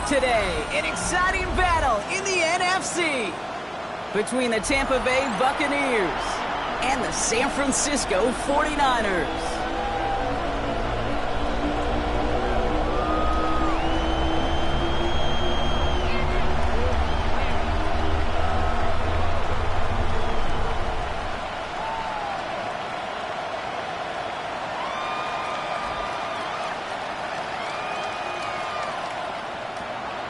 Today, an exciting battle in the NFC between the Tampa Bay Buccaneers and the San Francisco 49ers.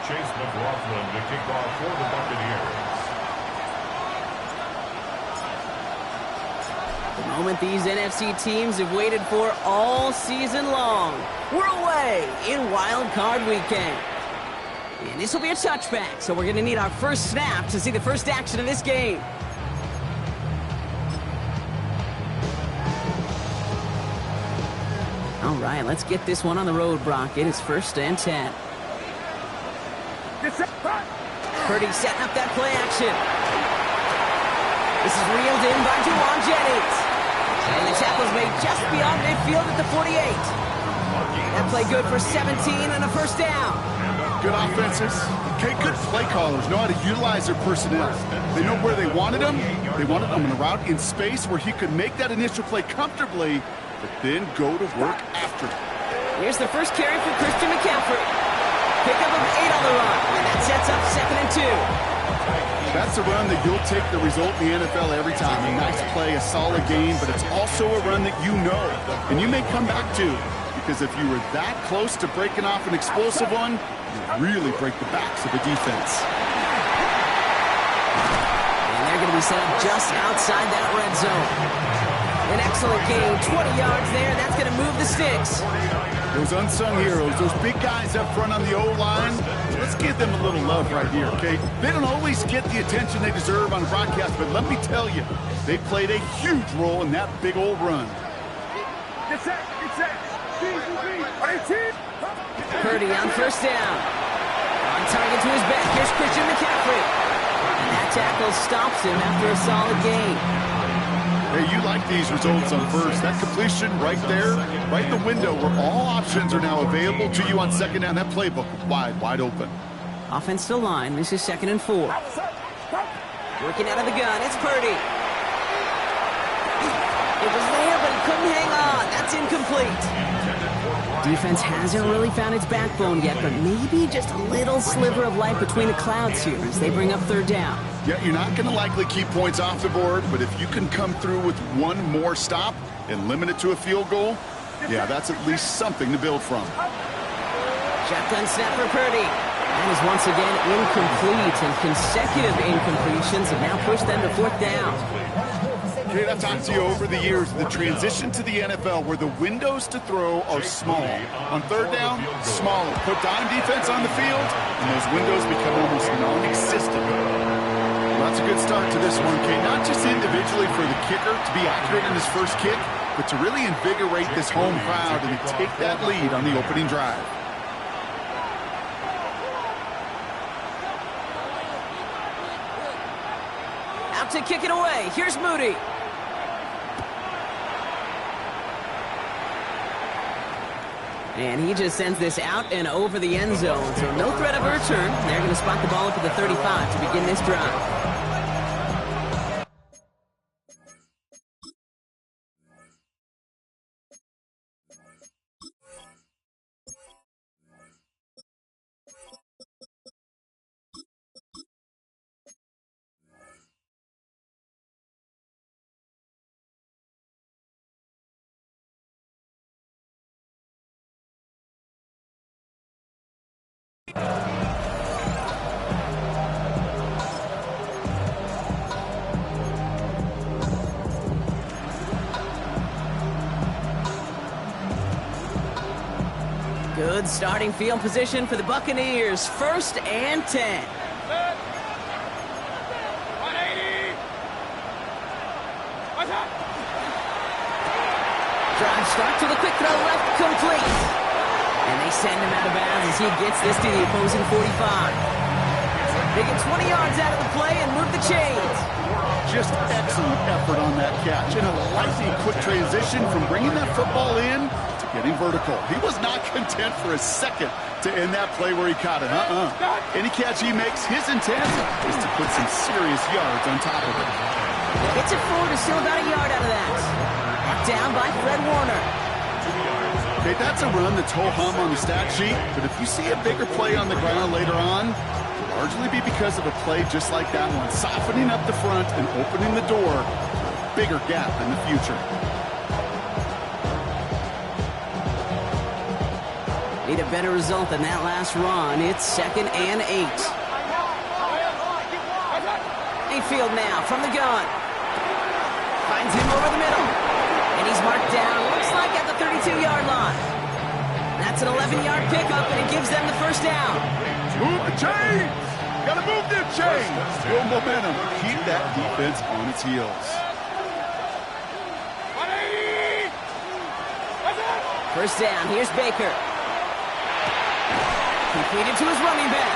Chase McLaughlin to kick off for the Buccaneers. The moment these NFC teams have waited for all season long. We're away in Wild Card Weekend. And this will be a touchback, so we're going to need our first snap to see the first action of this game. All right, let's get this one on the road, Brock. It is 1st and 10. Purdy setting up that play action. This is reeled in by Juwan Jennings. And the tackle's made just beyond midfield at the 48. That play good for 17 and a first down. Good offenses. Okay, good play callers know how to utilize their personnel. They know where they wanted him. They wanted him in a route in space where he could make that initial play comfortably, but then go to work after. Here's the first carry for Christian McCaffrey. Pickup of 8 on the run, and that sets up 2nd and 2. That's a run that you'll take the result in the NFL every time. A nice play, a solid game, but it's also a run that you know, and you may come back to, because if you were that close to breaking off an explosive one, you really break the backs of the defense. And they're going to be set up just outside that red zone. An excellent game, 20 yards there, and that's going to move the sticks. Those unsung heroes, those big guys up front on the O-line, let's give them a little love right here, okay? They don't always get the attention they deserve on the broadcast, but let me tell you, they played a huge role in that big old run. Purdy on first down. On target to his back, here's Christian McCaffrey. And that tackle stops him after a solid gain. Hey, you like these results on first. That completion right there, right in the window where all options are now available to you on second down. That playbook wide open. Offensive line, this is 2nd and 4. Working out of the gun, it's Purdy. It was there, but he couldn't hang on. That's incomplete. Defense hasn't really found its backbone yet, but maybe just a little sliver of light between the clouds here as they bring up 3rd down. Yeah, you're not going to likely keep points off the board, but if you can come through with one more stop and limit it to a field goal, yeah, that's at least something to build from. Shotgun snap for Purdy. That is once again incomplete, and consecutive incompletions have now pushed them to 4th down. Okay, I've talked to you over the years, the transition to the NFL where the windows to throw are small. On 3rd down, smaller. Put dime defense on the field, and those windows become almost non-existent. Well, that's a good start to this one, Kate. Not just individually for the kicker to be accurate in his first kick, but to really invigorate this home crowd and to take that lead on the opening drive. Out to kick it away. Here's Moody. And he just sends this out and over the end zone. So no threat of a return. They're going to spot the ball up at the 35 to begin this drive. Good starting field position for the Buccaneers. 1st and 10. Drive start to the quick throw left, complete. And they send him out of bounds as he gets this to the opposing 45. They get 20 yards out of the play and move the chains. Just excellent effort on that catch. And a lightning quick transition from bringing that football in to getting vertical. He was not content for a second to end that play where he caught it. Any catch he makes, his intent is to put some serious yards on top of it. It's a forward, is still about a yard out of that. Down by Fred Warner. Okay, that's a run that's ho-hum on the stat sheet, but if you see a bigger play on the ground later on, it'll largely be because of a play just like that one, softening up the front and opening the door for a bigger gap in the future. Need a better result than that last run. It's 2nd and 8. Mayfield now from the gun. Finds him over the middle. And he's marked down, looks like at the 32-yard line. That's an 11-yard pickup, and it gives them the first down. Move the chains! Gotta move the chains! Build momentum. Keep that defense on its heels. First down, here's Baker. Completed to his running back.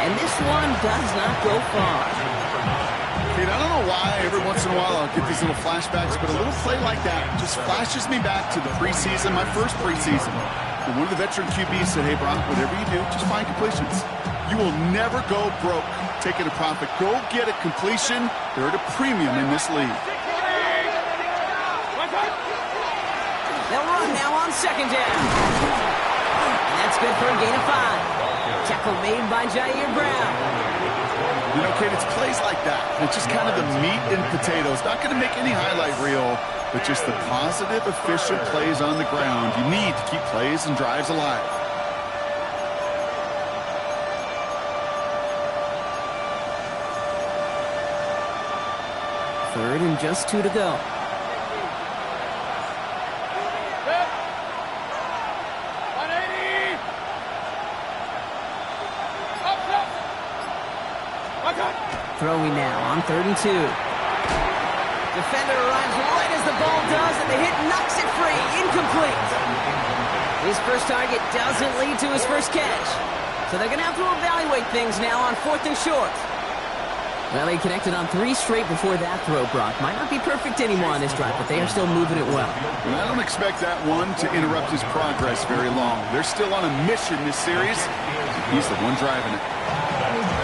And this one does not go far. I don't know why every once in a while I'll get these little flashbacks, but a little play like that just flashes me back to the preseason, my first preseason. And one of the veteran QBs said, hey, Brock, whatever you do, just find completions. You will never go broke taking a profit. Go get a completion. They're at a premium in this league. They'll run now on 2nd down. And that's good for a gain of 5. Tackle made by Jair Brown. You know, Kate, it's plays like that. It's just kind of the meat and potatoes. Not going to make any highlight reel, but just the positive, efficient plays on the ground. You need to keep plays and drives alive. Third and just 2 to go. Throwing now on 3rd and 2. Defender arrives right as the ball does, and the hit knocks it free. Incomplete. His first target doesn't lead to his first catch. So they're going to have to evaluate things now on 4th and short. Well, they connected on 3 straight before that throw, Brock. Might not be perfect anymore on this drive, but they are still moving it well. And I don't expect that one to interrupt his progress very long. They're still on a mission this series. He's the one driving it.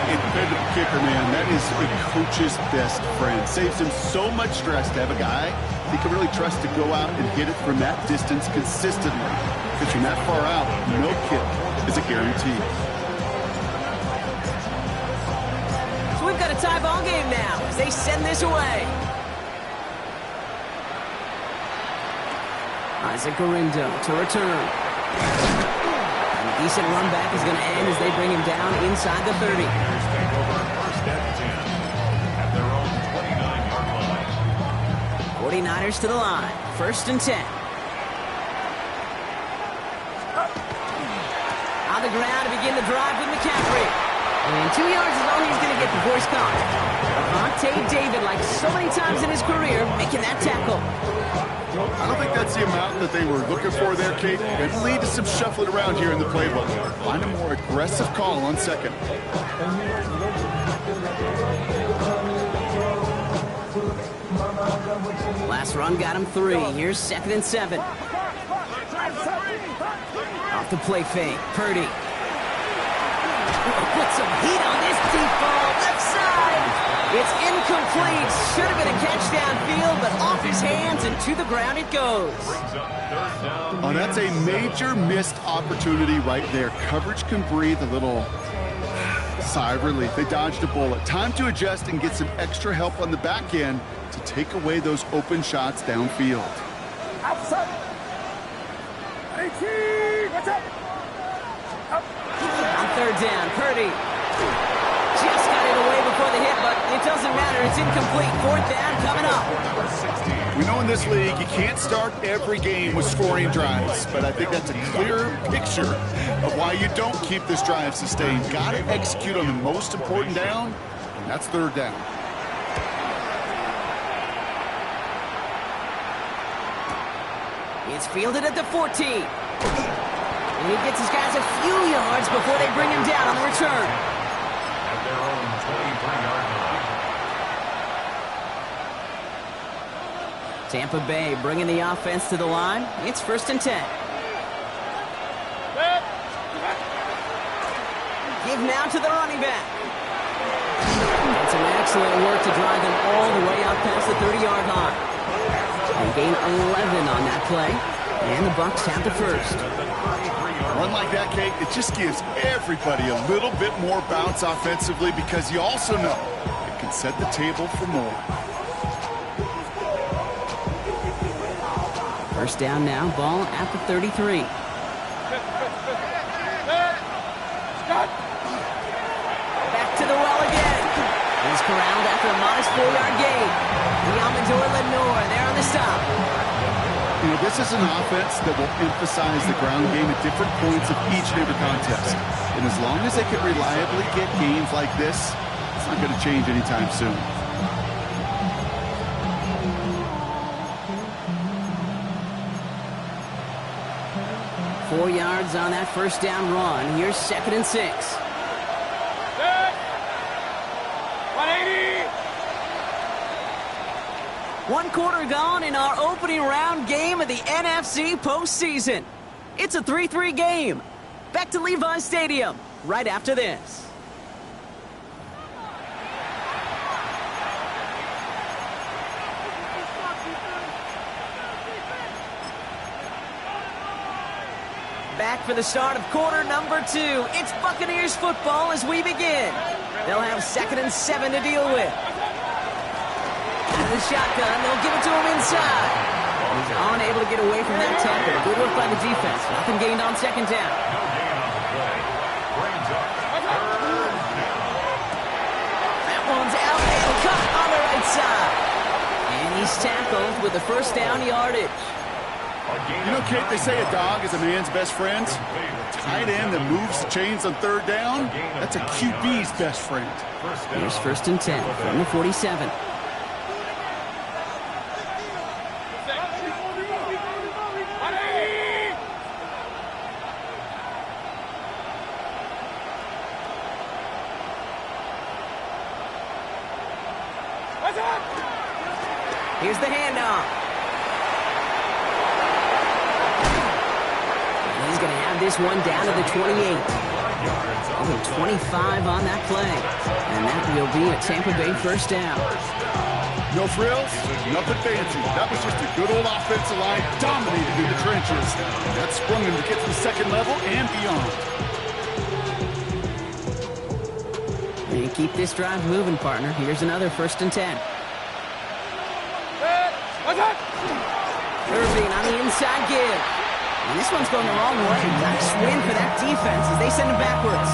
Independent kicker, man, that is a coach's best friend. Saves him so much stress to have a guy he can really trust to go out and hit it from that distance consistently. Because from that far out, no kick is a guarantee. So we've got a tie ball game now as they send this away. Isaac Garindo to return. And a decent run back is going to end as they bring him down inside the 30. Take over 1st and 10 at their own 29-yard line. 49ers to the line. 1st and 10. On the ground to begin the drive with McCaffrey. And 2 yards is all he's going to get before he's caught. Avonte David, like so many times in his career, making that tackle. I don't think that's the amount that they were looking for there, Kate. It will lead to some shuffling around here in the playbook. Find a more aggressive call on 2nd. Last run got him 3. Here's 2nd and 7. Off the play fake. Purdy. Put some heat on this deep ball. Left side. It's incomplete. Should have been a catch downfield, but off his hands and to the ground it goes. Oh, that's a major missed opportunity right there. Coverage can breathe a little sigh of relief. They dodged a bullet. Time to adjust and get some extra help on the back end to take away those open shots downfield. Outside. 18. What's up? On 3rd down, Purdy just got it away before the hit, but it doesn't matter. It's incomplete. 4th down coming up. We know in this league you can't start every game with scoring drives, but I think that's a clear picture of why you don't keep this drive sustained. Got to execute on the most important down, and that's 3rd down. It's fielded at the 14. And he gets his guys a few yards before they bring him down on the return. At their own 23-yard Tampa Bay bringing the offense to the line. It's 1st and 10. Give now to the running back. And some excellent work to drive them all the way out past the 30-yard line. They gain 11 on that play, and the Bucs have the first. Run like that, Kate, it just gives everybody a little bit more bounce offensively because you also know it can set the table for more. First down now, ball at the 33. Back to the well again. He's corralled after a modest 4-yard gain. Amador Lenore there on the stop. You know, this is an offense that will emphasize the ground game at different points of each and every contest. And as long as they can reliably get games like this, it's not going to change anytime soon. Four yards on that first down run. Here's 2nd and 6. 180. 1 quarter gone in our opening round game of the NFC postseason. It's a 3-3 game. Back to Levi's Stadium right after this. Back for the start of quarter number 2. It's Buccaneers football as we begin. They'll have 2nd and 7 to deal with. Out of the shotgun, they'll give it to him inside. He's unable to get away from that tackle. Good work by the defense. Nothing gained on 2nd down. That one's out and cut on the right side. And he's tackled with the first down yardage. You know, Kate, they say a dog is a man's best friend. A tight end that moves the chains on 3rd down, that's a QB's best friend. Here's 1st and 10 from the 47. Here's the handoff. He's going to have this one down to the 28. Only 25 on that play. And that will be a Tampa Bay first down. No frills, nothing fancy. That was just a good old offensive line dominated in the trenches. That sprung him to get to the 2nd level and beyond. And keep this drive moving, partner. Here's another 1st and 10. Irving on the inside give. And this one's going the wrong way. Nice win for that defense as they send him backwards.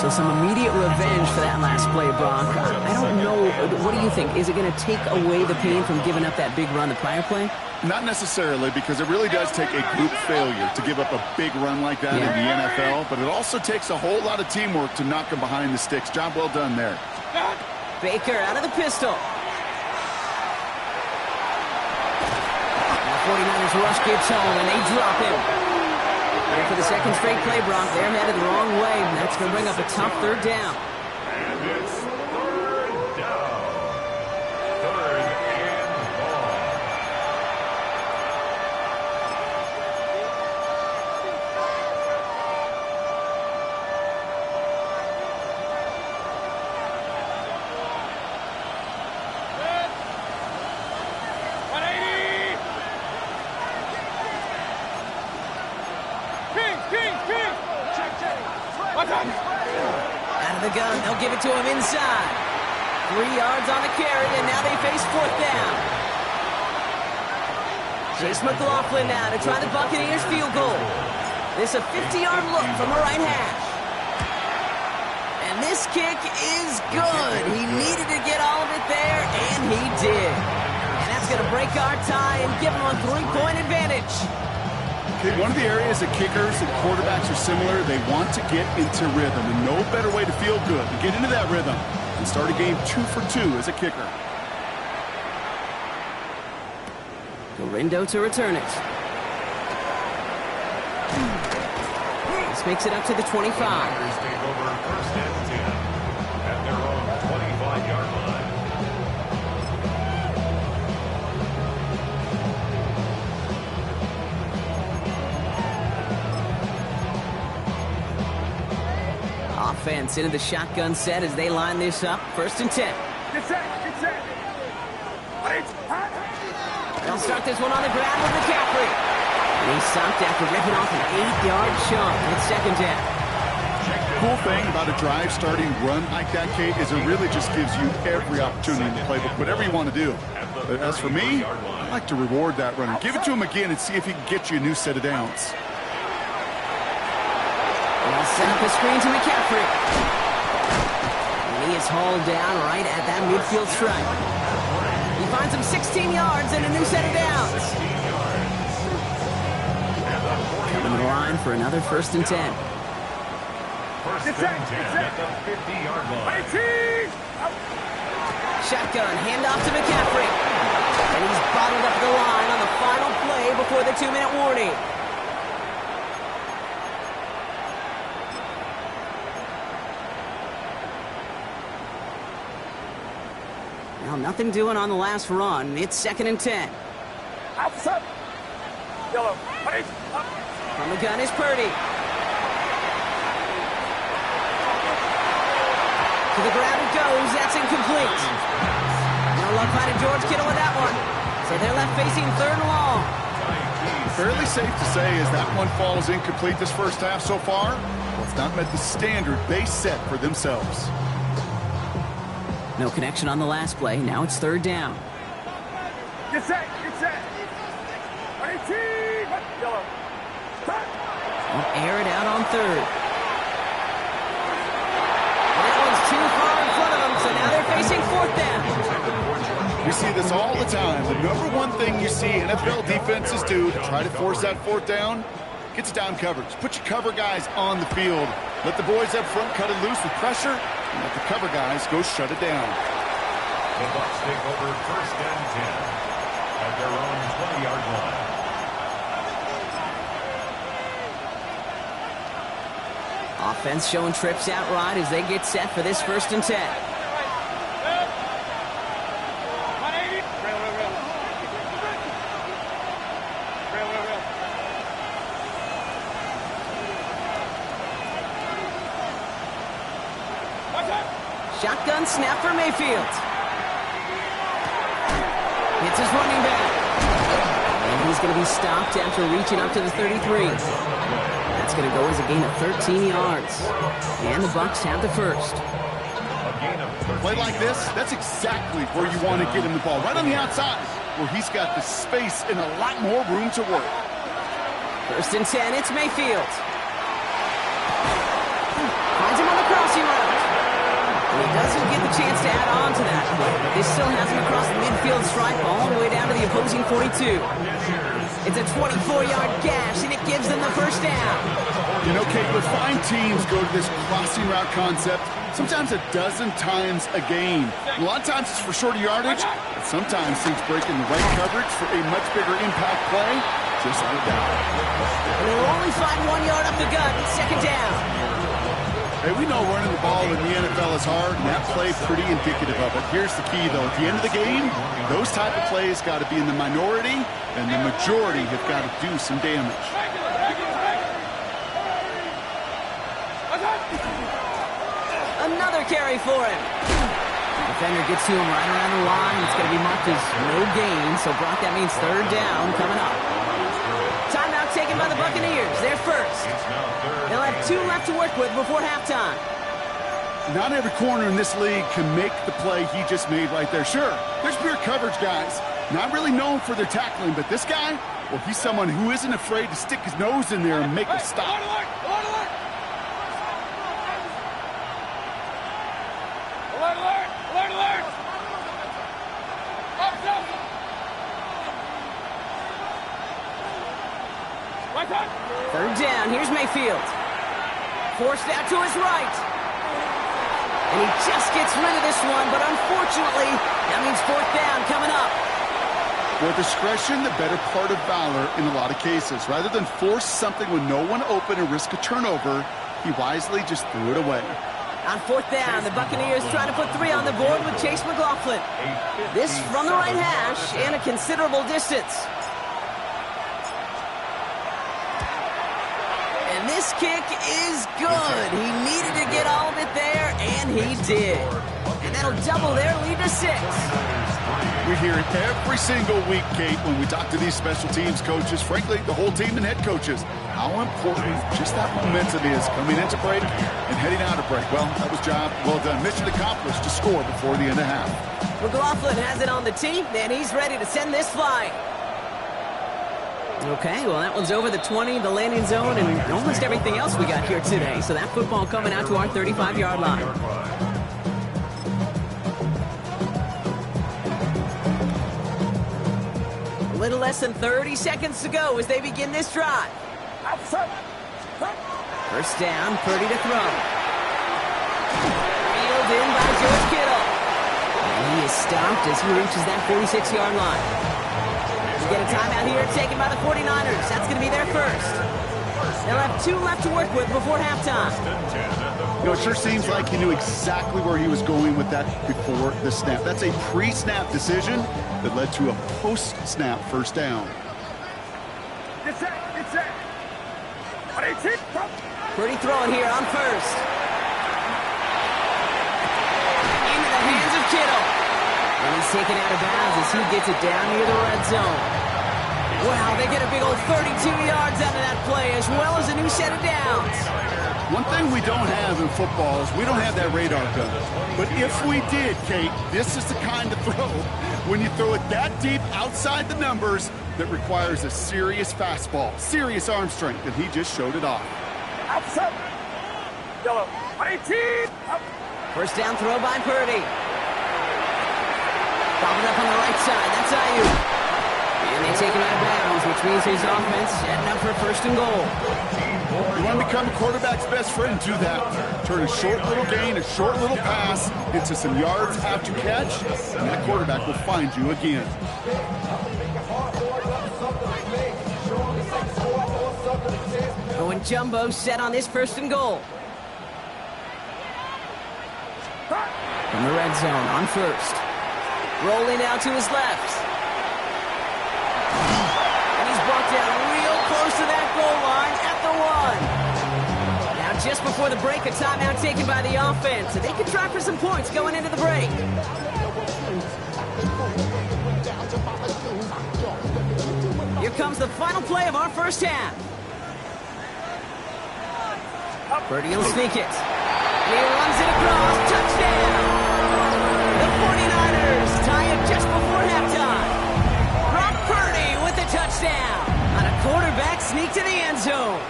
So some immediate revenge for that last play, Brock. I don't know. What do you think? Is it going to take away the pain from giving up that big run the prior play? Not necessarily, because it really does take a group failure to give up a big run like that in the NFL, but it also takes a whole lot of teamwork to knock them behind the sticks. Job well done there. Baker out of the pistol. 49ers rush gets home, and they drop him. And for the 2nd straight play, Brock, they're headed the wrong way, and that's going to bring up a tough 3rd down. And it's 3rd down. 3rd and long. Out of the gun, they'll give it to him inside. 3 yards on the carry, and now they face 4th down. Chase McLaughlin now to try the Buccaneers field goal. This a 50-yard look from the right hash. And this kick is good. He needed to get all of it there, and he did. And that's going to break our tie and give him a 3-point advantage. Okay, one of the areas that kickers and quarterbacks are similar, they want to get into rhythm, and no better way to feel good to get into that rhythm and start a game 2 for 2 as a kicker. Gorindo to return it. This makes it up to the 25. Packers take over 1st and 10 at their own 25-yard line. Offense into the shotgun set as they line this up. 1st and 10. Get set. Get set. Wait. Hot. They'll start this one on the ground with McCaffrey. And he's stopped after ripping off an 8-yard chunk. It's 2nd down. Cool thing about a drive starting run like that, Kate, is it really just gives you every opportunity in the playbook, whatever you want to do. But as for me, I like to reward that runner. Give it to him again and see if he can get you a new set of downs. And I'll set up a screen to McCaffrey. And he is hauled down right at that midfield stripe. He finds him 16 yards and a new set of downs. Coming to the line for another 1st and 10. First and 10 at the 50-yard line. Shotgun, handoff to McCaffrey. And he's bottled up the line on the final play before the 2-minute warning. Now, nothing doing on the last run. It's 2nd and 10. Outside. Yellow. Wait. Up. From the gun is Purdy. To the ground it goes. That's incomplete. No luck finding George Kittle with that one. So they're left facing 3rd and long. Fairly safe to say as that one falls incomplete this first half so far, well, it's not met the standard base set for themselves. No connection on the last play. Now it's 3rd down. Get set. Get set. 18. Yellow. Start. They'll air it out on 3rd. That one's too far in front of them, so now they're facing 4th down. We see this all the time. The number one thing you see NFL defenses do to try to force that 4th down, gets down coverage. Put your cover guys on the field. Let the boys up front cut it loose with pressure, and let the cover guys go shut it down. The Bucs take over 1st and 10 at their own 20-yard line. Offense showing trips out right as they get set for this 1st and 10. Shotgun snap for Mayfield. It's his running back. And he's going to be stopped after reaching up to the 33. That's going to go as a gain of 13 yards. And the Bucs have the 1st. Play like this, that's exactly where you want to get him the ball. Right on the outside, where he's got the space and a lot more room to work. 1st and 10, it's Mayfield. Finds him on the crossing route. And he doesn't get the chance to add on to that. But this still has him across the midfield stripe all the way down to the opposing 42. It's a 24-yard gash, and it gives them the 1st down. You know, Kate, you'll find teams go to this crossing route concept sometimes a dozen times a game. A lot of times it's for shorter yardage, but sometimes teams break in the right coverage for a much bigger impact play, just like that. And they'll only find 1 yard up the gut. 2nd down. Hey, we know running the ball in the NFL is hard, and that play pretty indicative of it. Here's the key, though. At the end of the game, those type of plays got to be in the minority, and the majority have got to do some damage. Another carry for him. The defender gets to him right around the line. It's going to be marked as no gain, so Brock, that means 3rd down coming up. Timeout taken by the Buccaneers. They're 1st. They'll have 2 left to work with before halftime. Not every corner in this league can make the play he just made right there. Sure, there's pure coverage guys. Not really known for their tackling, but this guy, well, he's someone who isn't afraid to stick his nose in there and make a stop. Third down, here's Mayfield. Forced out to his right. And he just gets rid of this one, but unfortunately, that means 4th down coming up. More discretion, the better part of valor in a lot of cases. Rather than force something with no one open and risk a turnover, he wisely just threw it away. On 4th down, the Buccaneers trying to put 3 on the board with Chase McLaughlin. This from the right hash and a considerable distance. And this kick is good. He needed to get all there, and he did. And that'll double their lead to 6. We hear it every single week, Kate, when we talk to these special teams coaches, frankly, the whole team and head coaches, how important just that momentum is coming into break and heading out of break. Well, that was job well done. Mission accomplished to score before the end of half. McLaughlin has it on the tee, and he's ready to send this flying. Okay, well, that one's over the 20, the landing zone, and almost everything else we got here today. So that football coming out to our 35-yard line. A little less than 30 seconds to go as they begin this drive. First down, Purdy to throw. Reeled in by George Kittle. And he is stopped as he reaches that 46-yard line. We get a timeout here taken by the 49ers. That's going to be their first. They'll have 2 left to work with before halftime. You know, it sure seems like he knew exactly where he was going with that before the snap. That's a pre-snap decision that led to a post-snap first down. Purdy throwing here on first. Into the hands of Kittle. And he's taken out of bounds as he gets it down near the red zone. Wow, they get a big old 32 yards out of that play, as well as a new set of downs. One thing we don't have in football is we don't have that radar gun. But if we did, Kate, this is the kind of throw, when you throw it that deep outside the numbers, that requires a serious fastball, serious arm strength, and he just showed it off. First down throw by Purdy. Popping up on the right side, that's Ayuk. And they take him out of bounds, which means his offense setting up for first and goal. You want to become a quarterback's best friend, do that. Turn a short little gain, a short little pass into some yards after catch, and that quarterback will find you again. Going jumbo set on this first and goal. From the red zone on first. Rolling out to his left. And he's brought down real close to that goal line at the 1. Now just before the break, a timeout taken by the offense. So they can try for some points going into the break. Here comes the final play of our first half. Purdy will sneak it. He runs it across. Touchdown! The 49ers tie it just before halftime. Brock Purdy with the touchdown on a quarterback sneak to the end zone.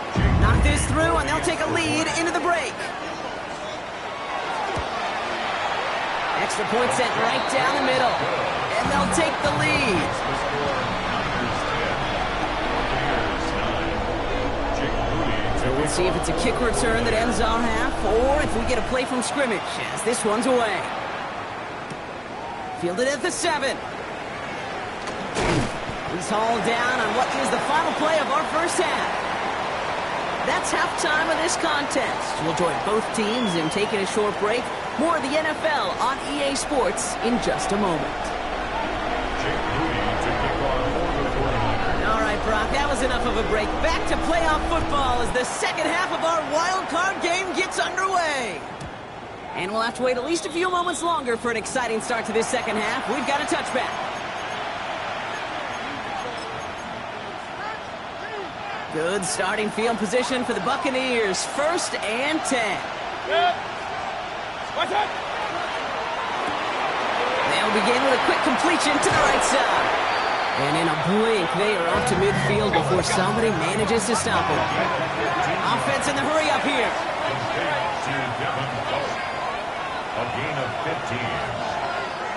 Knock this through, and they'll take a lead into the break. Extra point set right down the middle, and they'll take the lead. So we'll see if it's a kick return that ends our half, or if we get a play from scrimmage, as this one's away. Fielded at the 7. He's hauled down on what is the final play of our first half. That's halftime of this contest. We'll join both teams in taking a short break. More of the NFL on EA Sports in just a moment. All right, Brock, that was enough of a break. Back to playoff football as the second half of our wild card game gets underway. And we'll have to wait at least a few moments longer for an exciting start to this second half. We've got a touchback. Good starting field position for the Buccaneers. First and 10. They'll begin with a quick completion to the right side. And in a blink, they are up to midfield before somebody manages to stop them. Offense in the hurry up here. A gain of 15.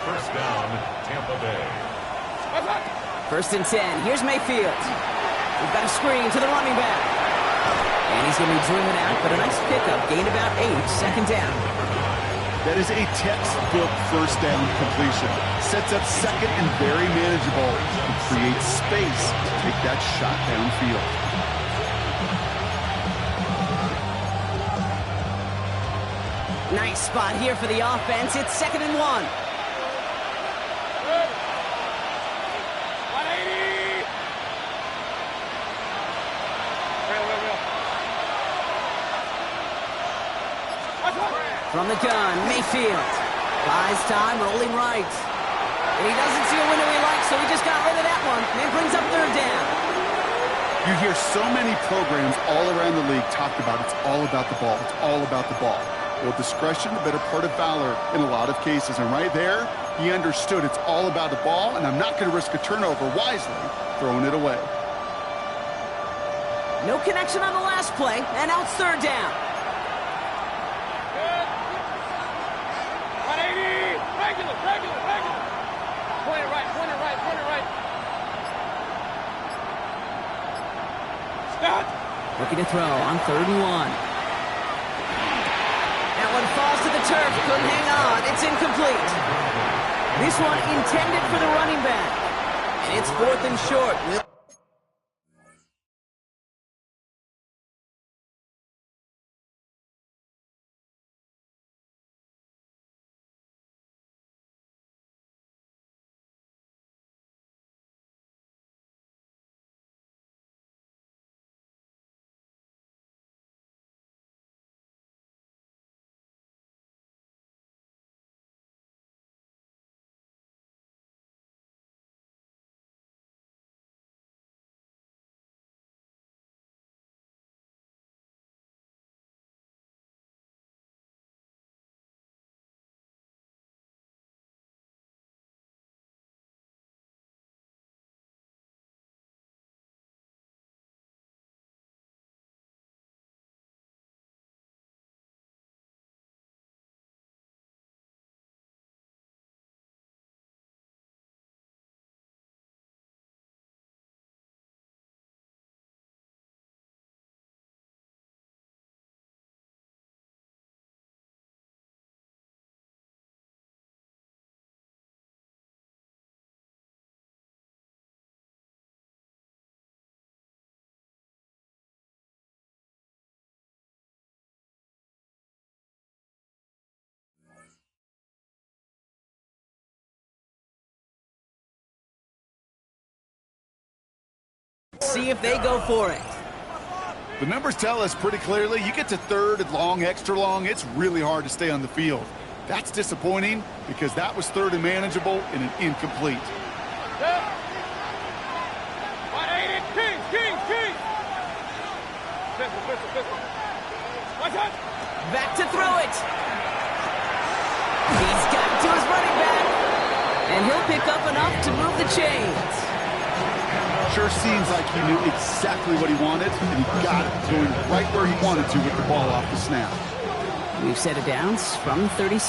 First down, Tampa Bay. First and 10. Here's Mayfield. We've got a screen to the running back. And he's going to be driven out, but a nice pickup. Gained about 8. Second down. That is a textbook first down completion. Sets up second and very manageable. And creates space to take that shot downfield. Nice spot here for the offense. It's 2nd and 1. From the gun, Mayfield. Buys time, rolling right. And he doesn't see a window he likes, so he just got rid of that one. And brings up third down. You hear so many programs all around the league talk about it's all about the ball. It's all about the ball. Well, discretion, the better part of valor in a lot of cases. And right there, he understood it's all about the ball, and I'm not going to risk a turnover, wisely throwing it away. No connection on the last play, and now it's third down. 180! Regular! Point it right. Stop! Looking to throw on 3rd and 1. That one falls to the turf. Couldn't hang on. It's incomplete. This one intended for the running back. And it's 4th and short. See if they go for it. The numbers tell us pretty clearly, you get to 3rd and long, extra long, it's really hard to stay on the field. That's disappointing because that was 3rd and manageable and an incomplete. 180! King! Pistol. Watch out! Back to throw it. He's got to his running back. And he'll pick up enough to move the chains. Sure seems like he knew exactly what he wanted, and he got it, going right where he wanted to with the ball off the snap. We've set it downs from 37.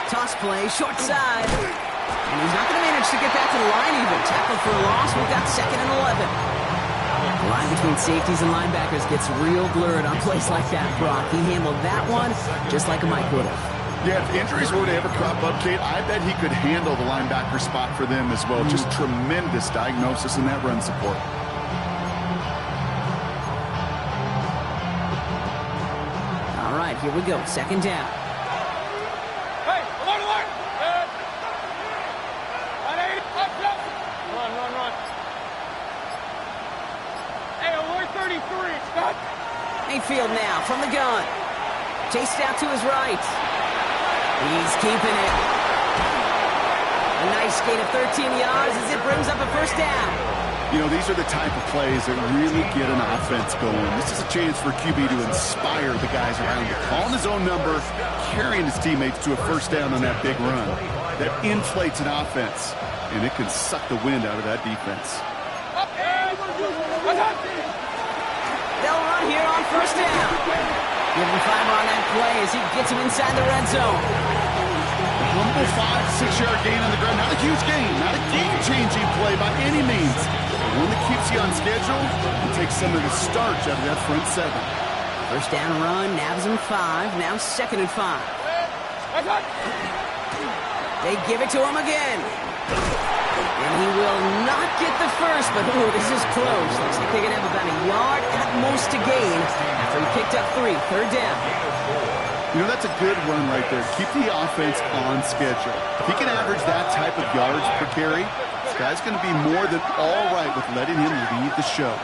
Toss play, short side. And he's not going to manage to get back to the line even. Tackle for a loss. We've got 2nd and 11. The line between safeties and linebackers gets real blurred on plays like that, Brock. He handled that one just like a Mike would have. Yeah, if injuries were to ever crop up, Kate, I bet he could handle the linebacker spot for them as well. Just tremendous diagnosis in that run support. All right, here we go. 2nd down. Hey, alert! 180! Run. Hey, alert 33! Stop! Mayfield now from the gun. Chased out to his right. He's keeping it. A nice gain of 13 yards as it brings up a 1st down. You know, these are the type of plays that really get an offense going. This is a chance for QB to inspire the guys around him. Calling his own number, carrying his teammates to a 1st down on that big run. That inflates an offense, and it can suck the wind out of that defense. They'll run here on 1st down. Give him 5 on that play as he gets him inside the red zone. A humble 5-6-yard gain on the ground. Not a huge gain, not a game-changing play by any means. But one that keeps you on schedule and takes some of the starch out of that front 7. 1st down run, nabs him 5, now 2nd and 5. They give it to him again. And he will not get the first, but ooh, this is close. Looks like they're going to have about a yard at most to gain after he picked up 3. 3rd down. You know, that's a good run right there. Keep the offense on schedule. If he can average that type of yards per carry, guy's going to be more than all right with letting him lead the show.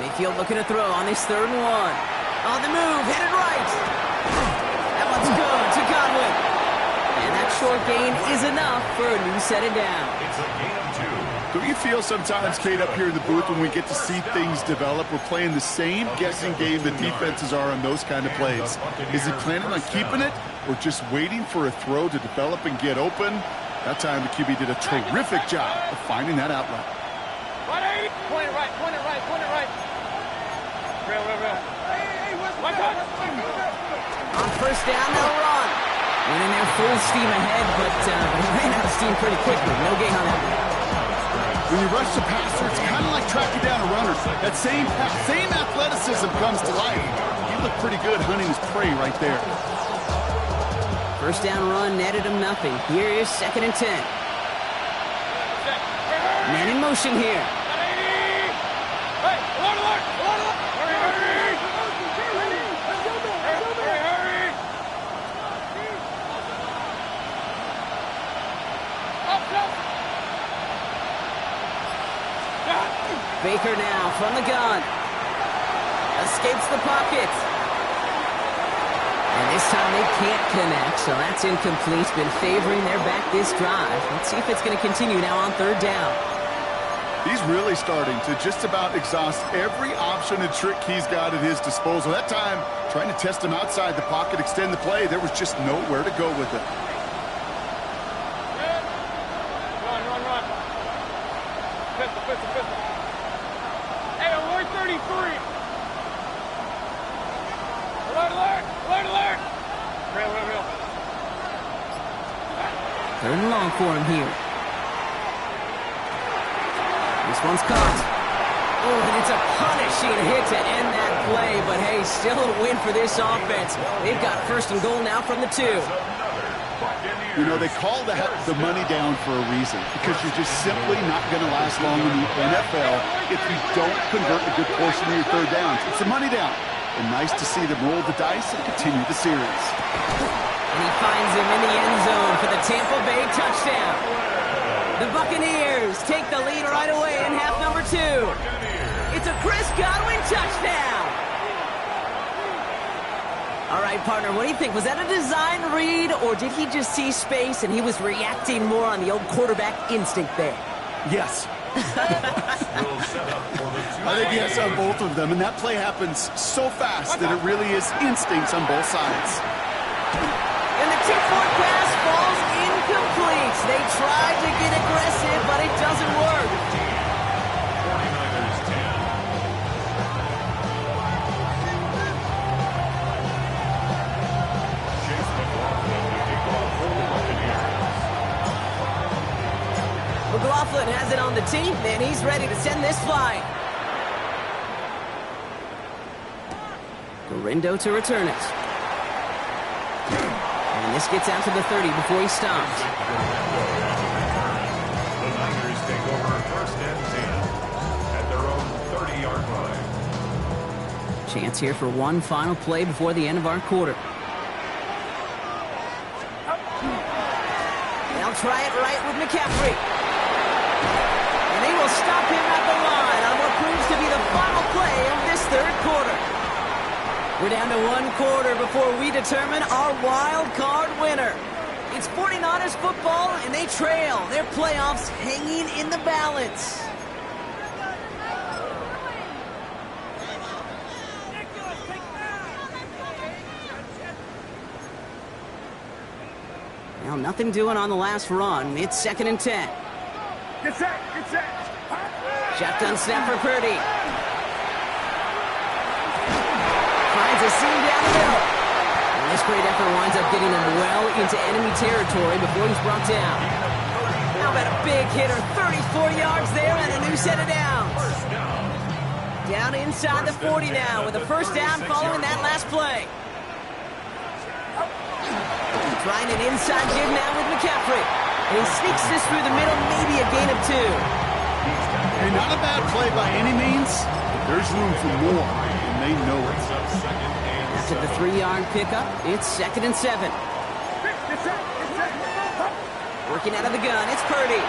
Mayfield looking to throw on this 3rd and 1. On the move, headed right. That one's good to Godwin. And that short gain is enough for a new set of down. It's a gain of 2. Don't you feel sometimes, Kate, up here in the booth when we get to see things develop, we're playing the same guessing game the defenses are on those kind of plays? Is he planning on keeping it or just waiting for a throw to develop and get open? That time the QB did a terrific job of finding that outlet. Point it right, point it right, point it right. Real. On 1st down, they'll run. Went in there full steam ahead, but he ran out of steam pretty quickly. No gain on that one. When you rush the passer, it's kind of like tracking down a runner. That same athleticism comes to life. He looked pretty good hunting his prey right there. 1st down run netted him nothing. Here is 2nd and 10. Man in motion here. Baker now from the gun. Escapes the pocket. And this time they can't connect, so that's incomplete. Been favoring their back this drive. Let's see if it's going to continue now on 3rd down. He's really starting to just about exhaust every option and trick he's got at his disposal. That time, trying to test him outside the pocket, extend the play, there was just nowhere to go with it. Run. Pistol. Hey, alert 33. Alert. Real. 3rd and long for him here. This one's caught. Oh, and it's a punishing hit to end that play, but hey, still a win for this offense. They've got 1st and goal now from the 2. You know, they call that the money down for a reason, because you're just simply not going to last long in the NFL if you don't convert a good portion of your 3rd downs. It's a money down. And nice to see them roll the dice and continue the series. And he finds him in the end zone for the Tampa Bay touchdown. The Buccaneers take the lead right away in half number 2. It's a Chris Godwin touchdown. All right, partner, what do you think? Was that a design read, or did he just see space and he was reacting more on the old quarterback instinct there? Yes. I think yes on both of them, and that play happens so fast that it really is instincts on both sides. And the tip-forward pass falls incomplete. They tried to get aggressive, but it doesn't work. 49ers 10. Chase McLaughlin to kick off for the Buccaneers. McLaughlin has it on the team, and he's ready to send this flying. Gorindo to return it. And this gets out to the 30 before he stops. The Niners take over 1st and 10 at their own 30-yard line. Chance here for one final play before the end of our quarter. They'll try it right with McCaffrey. And they will stop him at the line on what proves to be the final play of this 3rd quarter. We're down to 1 quarter before we determine our wild card winner. It's 49ers football, and they trail. Their playoffs hanging in the balance. Well, nothing doing on the last run. It's 2nd and 10. Get set. Shotgun snap for Purdy. Finds a seam down the middle. And this great effort winds up getting him well into enemy territory before he's brought down. How about a big hitter? 34 yards there and a new set of downs. Down inside the 40 now with a 1st down following that last play. Trying an inside jig now with McCaffrey. And he sneaks this through the middle, maybe a gain of 2. Hey, not a bad play by any means. There's room for more, and they know it. After the 3-yard pickup, it's 2nd and 7. Working out of the gun, it's Purdy.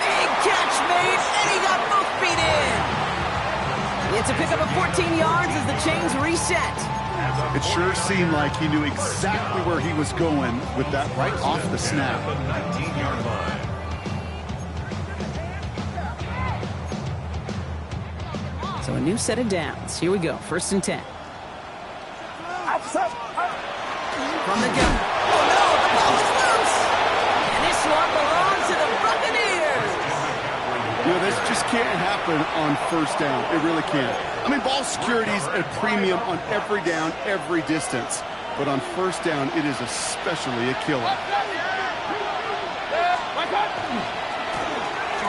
Big catch made, and he got both feet in. It's a pickup of 14 yards as the chains reset. It sure seemed like he knew exactly where he was going with that right off the snap. So a new set of downs. Here we go, 1st and 10. From the gun. Oh no, the ball is loose! And this one belongs to the Buccaneers! You know, this just can't happen on 1st down. It really can't. I mean, ball security's at a premium on every down, every distance. But on 1st down, it is especially a killer.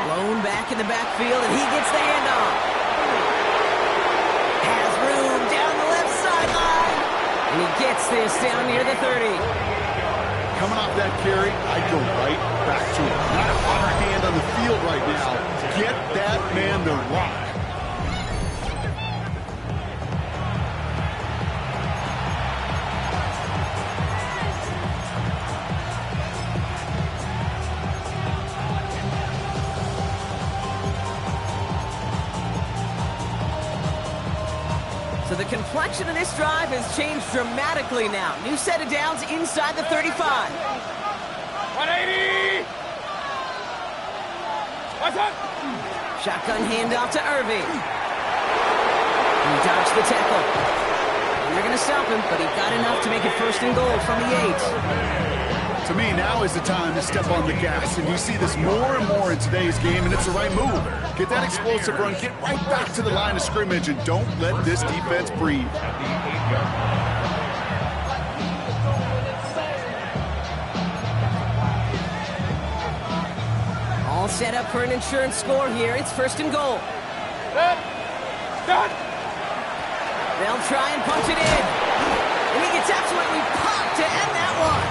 Blown back in the backfield, and he gets the handoff. Has room down the left sideline. And he gets this down near the 30. Coming off that carry, I'd go right back to him. Not a hot hand on the field right now. Get that man the rock. So the complexion of this drive has changed dramatically now. New set of downs inside the 35. 180! What's up? Shotgun handoff to Irving. He dodged the tackle. And they're going to stop him, but he got enough to make it 1st and goal from the 8. To me, now is the time to step on the gas, and you see this more and more in today's game, and it's the right move. Get that explosive run, get right back to the line of scrimmage, and don't let this defense breathe. All set up for an insurance score here. It's 1st and goal. Done! They'll try and punch it in. And he gets absolutely popped to end that one.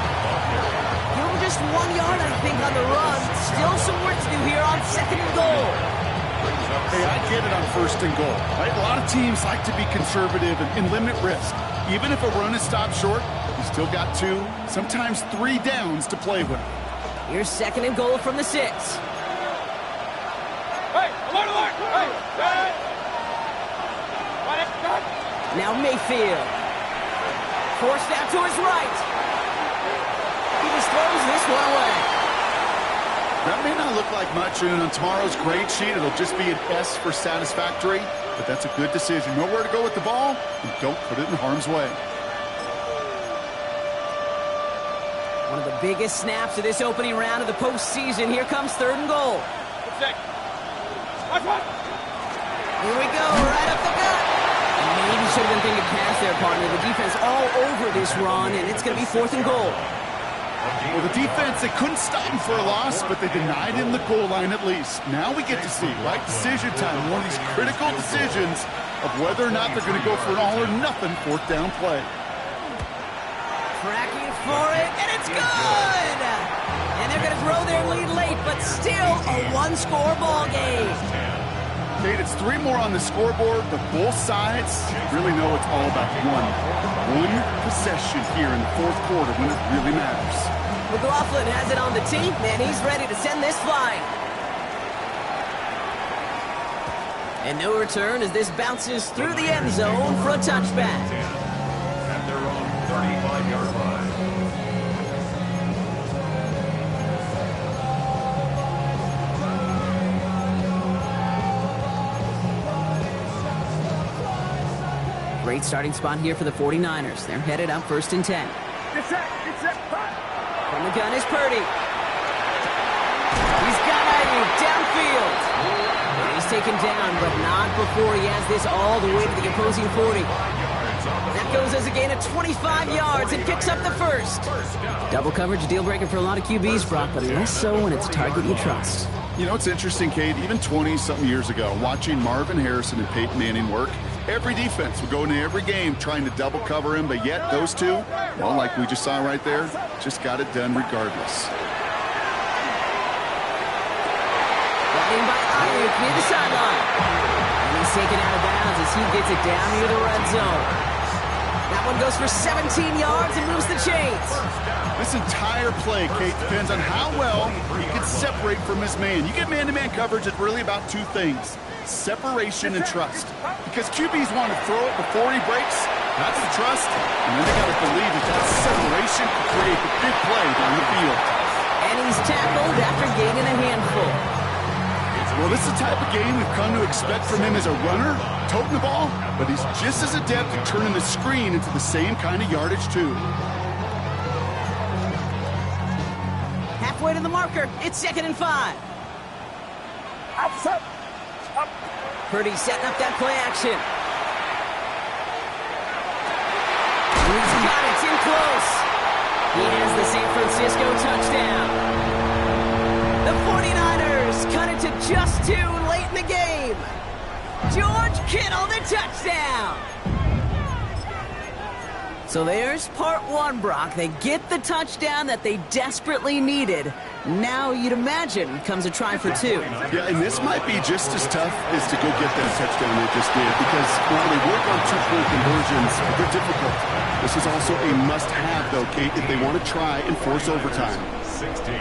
Give him just 1 yard, I think, on the run. Still some work to do here on 2nd and goal. Hey, I get it on 1st and goal, right? A lot of teams like to be conservative and limit risk. Even if a run is stopped short, you still got 2, sometimes 3 downs to play with. Here's 2nd and goal from the 6. Hey, alert, alert! Hey, hey! Now Mayfield. Forced out to his right. He just throws this one away. That may not look like much, and on tomorrow's grade sheet, it'll just be an S for satisfactory, but that's a good decision. Know where to go with the ball, and don't put it in harm's way. One of the biggest snaps of this opening round of the postseason. Here comes 3rd and goal. Here we go, right up the gut. Maybe should have been thinking pass there, partner. The defense all over this run, and it's going to be 4th and goal. Well, the defense, they couldn't stop him for a loss, but they denied him the goal line at least. Now we get to see, right, decision time, one of these critical decisions of whether or not they're going to go for an all-or-nothing 4th down play. Tracking for it, and it's good! And they're going to throw their lead late, but still a 1-score ball game. Nate, it's 3 more on the scoreboard, but both sides really know it's all about one possession here in the 4th quarter when it really matters. McLaughlin has it on the tee, and he's ready to send this flying. And no return as this bounces through the end zone for a touchback. At their own 35-yard line. Great starting spot here for the 49ers. They're headed up 1st and 10. From the gun is Purdy. He's got Ayuk downfield. And he's taken down, but not before he has this all the way to the opposing 40. That goes as a gain of 25 yards and picks up the 1st. Double coverage, deal breaker for a lot of QBs, Brock, but less so when it's a target you trust. You know, it's interesting, Kate, even 20-something years ago, watching Marvin Harrison and Peyton Manning work, every defense would go into every game trying to double cover him, but yet those two, well, like we just saw right there, just got it done regardless. Running by Ayuk near the sideline. And he's taken out of bounds as he gets it down near the red zone. That one goes for 17 yards and moves the chains. This entire play, Kate, depends on how well he can separate from his man. You get man-to-man coverage, it's really about two things: separation and trust. Because QBs want to throw it before he breaks. That's the trust. And then they got to believe that separation can create the big play down the field. And he's tackled after gaining a handful. Well, this is the type of game we've come to expect from him as a runner, toting the ball, but he's just as adept at turning the screen into the same kind of yardage, too. Halfway to the marker, it's 2nd and 5. Purdy setting up that play action. He's got it, in close. He has the San Francisco touchdown. The 49ers cut it to just 2 late in the game. George Kittle, the touchdown. So there's part 1, Brock. They get the touchdown that they desperately needed. Now you'd imagine comes a try for 2. Yeah, and this might be just as tough as to go get that touchdown they just did, because while they work on 2-point conversions, they're difficult. This is also a must-have, though, Kate, if they want to try and force overtime. 16.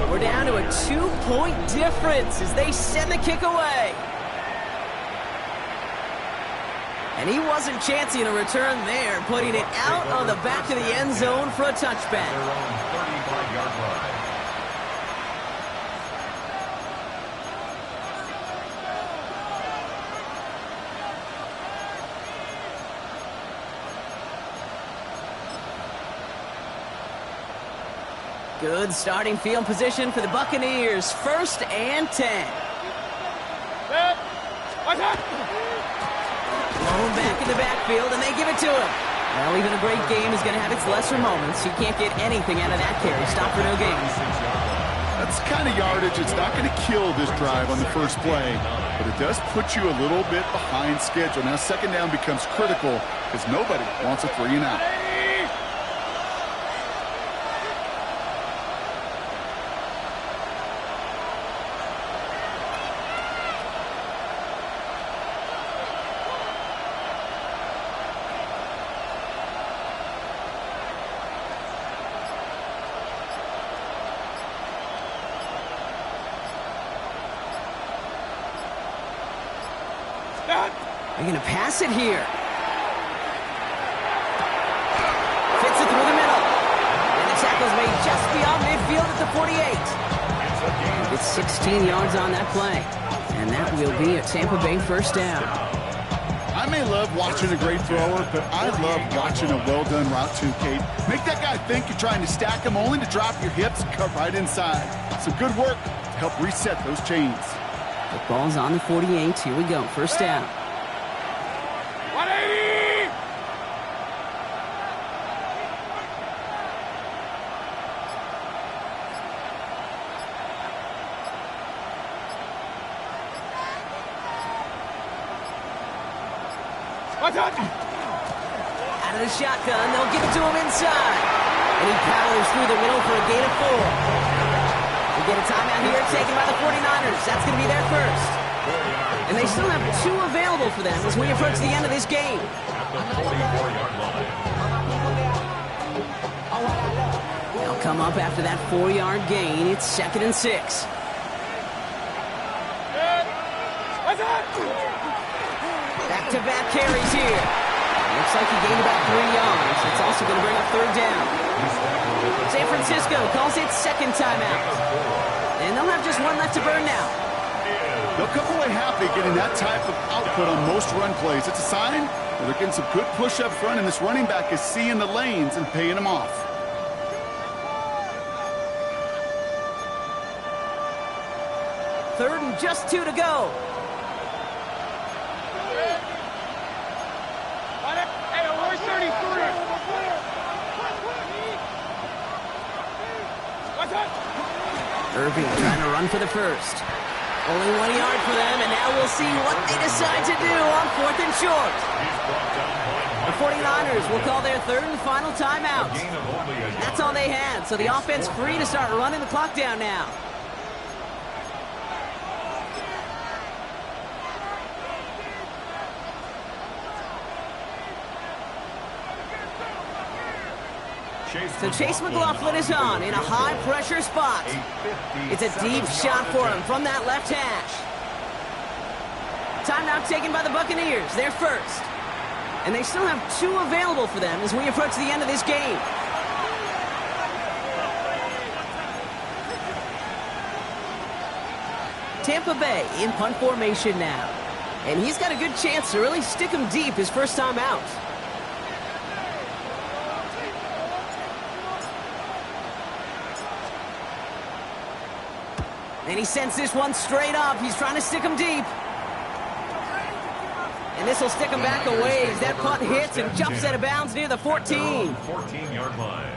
We're down to a 2-point difference as they send the kick away. And he wasn't chancing a return there, putting it out on the back of the end zone for a touchback. Their own 35-yard line. Good starting field position for the Buccaneers. 1st and 10. Blown back in the backfield, and they give it to him. Well, even a great game is going to have its lesser moments. You can't get anything out of that carry. Stop for no gain. That's the kind of yardage it's not going to kill this drive on the first play, but it does put you a little bit behind schedule. Now, 2nd down becomes critical because nobody wants a 3 and out. They're going to pass it here. Fits it through the middle. And the tackle's made just beyond midfield at the 48. It's 16 yards on that play. And that will be a Tampa Bay 1st down. I may love watching a great thrower, but I love watching a well-done route too, Kate. Make that guy think you're trying to stack him only to drop your hips and cut right inside. Some good work to help reset those chains. The ball's on the 48. Here we go. 1st down. 180! Out of the shotgun, they'll give it to him inside. And he powers through the middle for a gain of 4. We get a timeout here taken by the 49ers. That's going to be their first. And they still have 2 available for them as we approach the end of this game. They'll come up after that 4-yard gain. It's 2nd and 6. Back-to-back carries here. Looks like he gained about 3 yards. It's also going to bring up 3rd down. San Francisco calls it 2nd timeout. And they'll have just 1 left to burn now. They'll come away happy getting that type of output on most run plays. It's a sign that they're getting some good push up front, and this running back is seeing the lanes and paying them off. Third and just 2 to go. Hey, where's 33? Irving trying to run for the first. Only 1 yard for them, and now we'll see what they decide to do on 4th and short. The 49ers will call their 3rd and final timeout. That's all they had, so the offense free to start running the clock down now. So Chase McLaughlin is on in a high-pressure spot. It's a deep shot for him from that left hash. Timeout taken by the Buccaneers. They're first. And they still have 2 available for them as we approach the end of this game. Tampa Bay in punt formation now. And he's got a good chance to really stick him deep his first time out. And he sends this one straight up. He's trying to stick him deep. And this will stick him back a ways. That punt hits and jumps out of bounds near the 14. 14-yard line.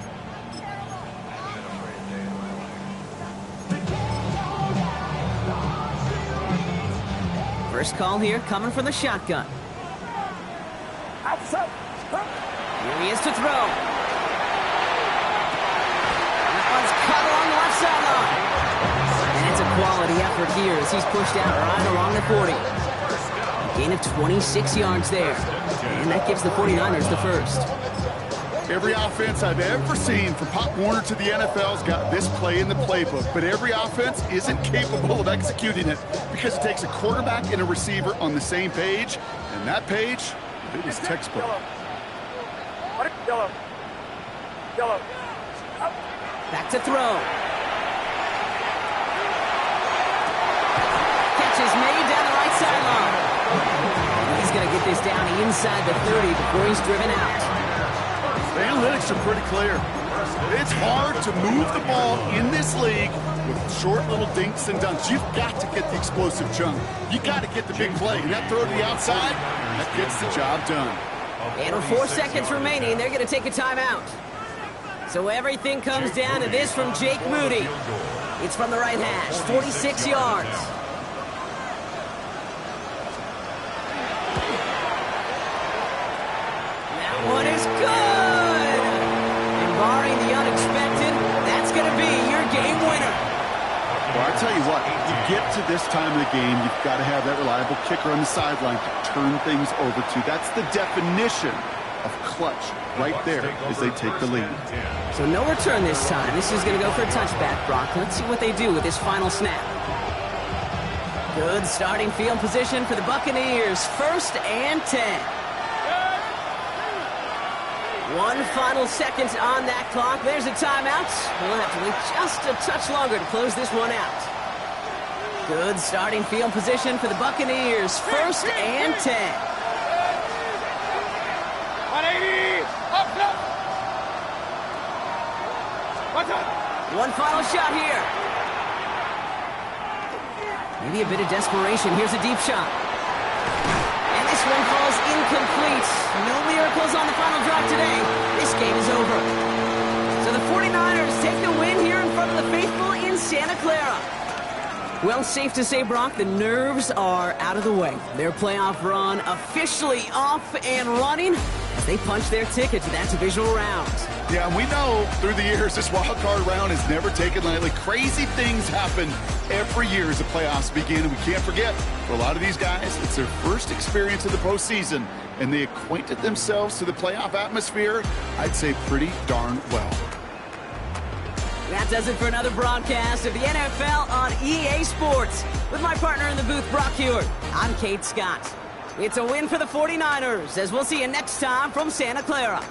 First call here coming from the shotgun. Here he is to throw. That one's cut along the left sideline. And it's a quality effort here as he's pushed out right along the 40. Gain of 26 yards there. And that gives the 49ers the first. Every offense I've ever seen from Pop Warner to the NFL's got this play in the playbook, but every offense isn't capable of executing it because it takes a quarterback and a receiver on the same page, and that page, it was textbook. Yellow. Back to throw. Catch is made down the right sideline. He's going to get this down inside the 30 before he's driven out. The analytics are pretty clear. It's hard to move the ball in this league with short little dinks and dunks. You've got to get the explosive chunk. You got to get the big play. And that throw to the outside, that gets the job done. And with 4 seconds remaining, they're going to take a timeout. So everything comes down to this from Jake Moody. It's from the right hash, 46 yards. That one is good. Barring the unexpected, that's going to be your game winner. Well, I tell you what, you get to this time of the game, you've got to have that reliable kicker on the sideline to turn things over to. That's the definition of clutch right there as they take the lead. So no return this time. This is going to go for a touchback, Brock. Let's see what they do with this final snap. Good starting field position for the Buccaneers. 1st and 10. 1 final second on that clock. There's a timeout. We'll have to wait just a touch longer to close this one out. Good starting field position for the Buccaneers. 1st and 10. 180. Up. One final shot here. Maybe a bit of desperation. Here's a deep shot. And this one falls incomplete. No miracles on the final drive today. This game is over. So the 49ers take the win here in front of the faithful in Santa Clara. Well, safe to say, Brock, the nerves are out of the way. Their playoff run officially off and running as they punch their ticket to that divisional round. Yeah, we know through the years this wild card round is never taken lightly. Crazy things happen every year as the playoffs begin, and we can't forget, for a lot of these guys, it's their first experience of the postseason, and they acquainted themselves to the playoff atmosphere, I'd say pretty darn well. That does it for another broadcast of the NFL on EA Sports. With my partner in the booth, Brock Huard, I'm Kate Scott. It's a win for the 49ers, as we'll see you next time from Santa Clara.